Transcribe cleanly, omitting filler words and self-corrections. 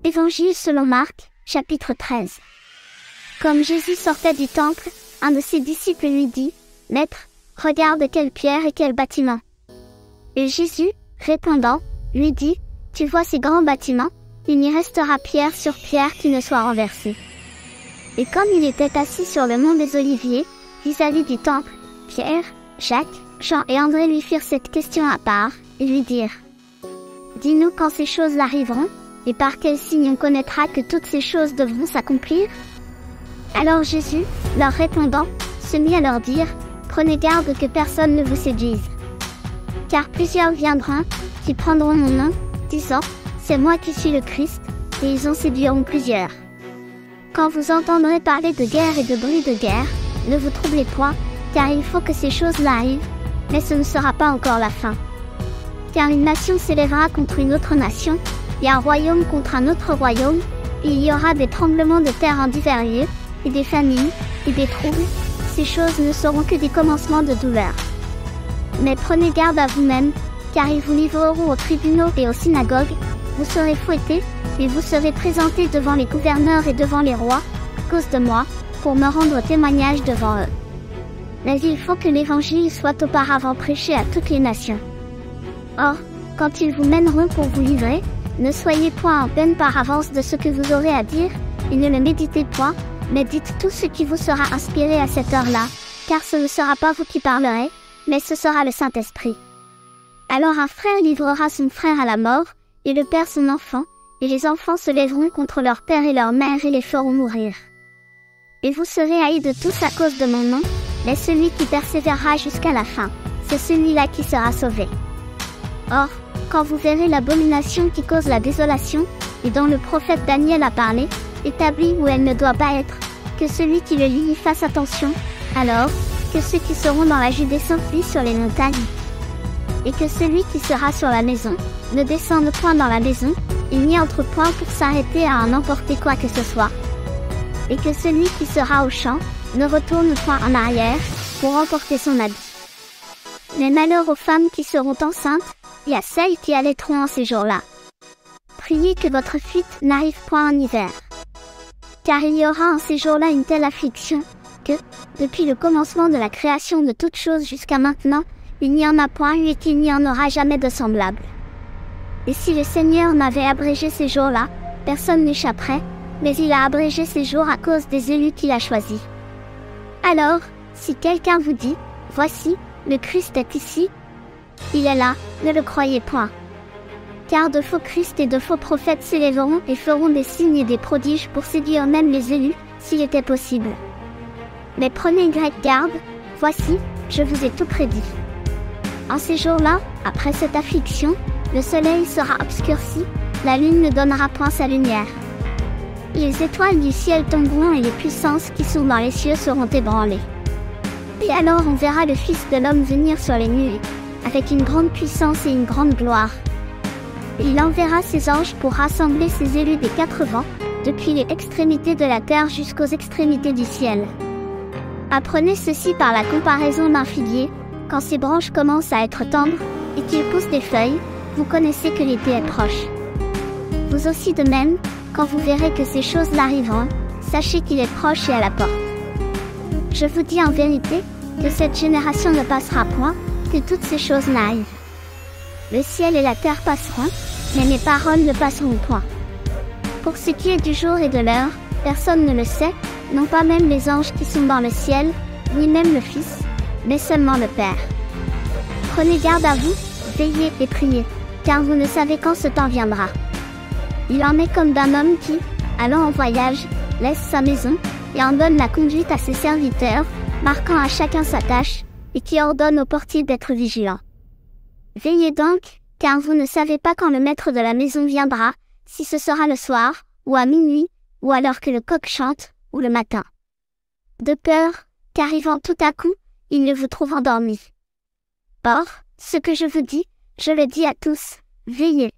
Évangile selon Marc, chapitre 13. Comme Jésus sortait du temple, un de ses disciples lui dit, « Maître, regarde quelle pierre et quel bâtiment. » Et Jésus, répondant, lui dit, « Tu vois ces grands bâtiments, il n'y restera pierre sur pierre qui ne soit renversée. » Et comme il était assis sur le mont des Oliviers, vis-à-vis du temple, Pierre, Jacques, Jean et André lui firent cette question à part, et lui dirent, « Dis-nous quand ces choses arriveront, et par quel signe on connaîtra que toutes ces choses devront s'accomplir ?» Alors Jésus, leur répondant, se mit à leur dire, « Prenez garde que personne ne vous séduise. Car plusieurs viendront, qui prendront mon nom, disant, c'est moi qui suis le Christ, et ils en séduiront plusieurs. Quand vous entendrez parler de guerre et de bruit de guerre, ne vous troublez point, car il faut que ces choses-là arrivent, mais ce ne sera pas encore la fin. Car une nation s'élèvera contre une autre nation, et un royaume contre un autre royaume, et il y aura des tremblements de terre en divers lieux, et des famines, et des troubles. Ces choses ne seront que des commencements de douleur. Mais prenez garde à vous-même, car ils vous livreront aux tribunaux et aux synagogues, vous serez fouettés, et vous serez présentés devant les gouverneurs et devant les rois, à cause de moi, pour me rendre témoignage devant eux. Mais il faut que l'évangile soit auparavant prêché à toutes les nations. Or, quand ils vous mèneront pour vous livrer, ne soyez point en peine par avance de ce que vous aurez à dire, et ne le méditez point, mais dites tout ce qui vous sera inspiré à cette heure-là, car ce ne sera pas vous qui parlerez, mais ce sera le Saint-Esprit. Alors un frère livrera son frère à la mort, et le père son enfant, et les enfants se lèveront contre leur père et leur mère et les feront mourir. Et vous serez haïs de tous à cause de mon nom, mais celui qui persévérera jusqu'à la fin, c'est celui-là qui sera sauvé. Or, quand vous verrez l'abomination qui cause la désolation, et dont le prophète Daniel a parlé, établie où elle ne doit pas être, que celui qui le lit y fasse attention, alors, que ceux qui seront dans la Judée s'enfuient sur les montagnes, et que celui qui sera sur la maison, ne descende point dans la maison, il n'y entre point pour s'arrêter à en emporter quoi que ce soit, et que celui qui sera au champ, ne retourne point en arrière, pour emporter son habit. Mais malheur aux femmes qui seront enceintes, et à celles qui allaiteront en ces jours-là. Priez que votre fuite n'arrive point en hiver. Car il y aura en ces jours-là une telle affliction, que, depuis le commencement de la création de toutes choses jusqu'à maintenant, il n'y en a point eu et qu'il n'y en aura jamais de semblable. Et si le Seigneur n'avait abrégé ces jours-là, personne n'échapperait, mais il a abrégé ces jours à cause des élus qu'il a choisis. Alors, si quelqu'un vous dit, « Voici, le Christ est ici », il est là, ne le croyez point. Car de faux Christ et de faux prophètes s'élèveront et feront des signes et des prodiges pour séduire même les élus, s'il était possible. Mais prenez garde, voici, je vous ai tout prédit. En ces jours-là, après cette affliction, le soleil sera obscurci, la lune ne donnera point sa lumière. Les étoiles du ciel tomberont et les puissances qui sont dans les cieux seront ébranlées. Et alors on verra le Fils de l'homme venir sur les nuées, avec une grande puissance et une grande gloire. Et il enverra ses anges pour rassembler ses élus des quatre vents, depuis les extrémités de la terre jusqu'aux extrémités du ciel. Apprenez ceci par la comparaison d'un figuier, quand ses branches commencent à être tendres, et qu'il pousse des feuilles, vous connaissez que l'été est proche. Vous aussi de même, quand vous verrez que ces choses-là arriveront, sachez qu'il est proche et à la porte. Je vous dis en vérité, que cette génération ne passera point, que toutes ces choses n'arrivent. Le ciel et la terre passeront, mais mes paroles ne passeront point. Pour ce qui est du jour et de l'heure, personne ne le sait, non pas même les anges qui sont dans le ciel, ni même le Fils, mais seulement le Père. Prenez garde à vous, veillez et priez, car vous ne savez quand ce temps viendra. Il en est comme d'un homme qui, allant en voyage, laisse sa maison, et en donne la conduite à ses serviteurs, marquant à chacun sa tâche, et qui ordonne au portier d'être vigilant. Veillez donc, car vous ne savez pas quand le maître de la maison viendra, si ce sera le soir, ou à minuit, ou alors que le coq chante, ou le matin. De peur, qu'arrivant tout à coup, il ne vous trouve endormi. Or, ce que je vous dis, je le dis à tous, veillez.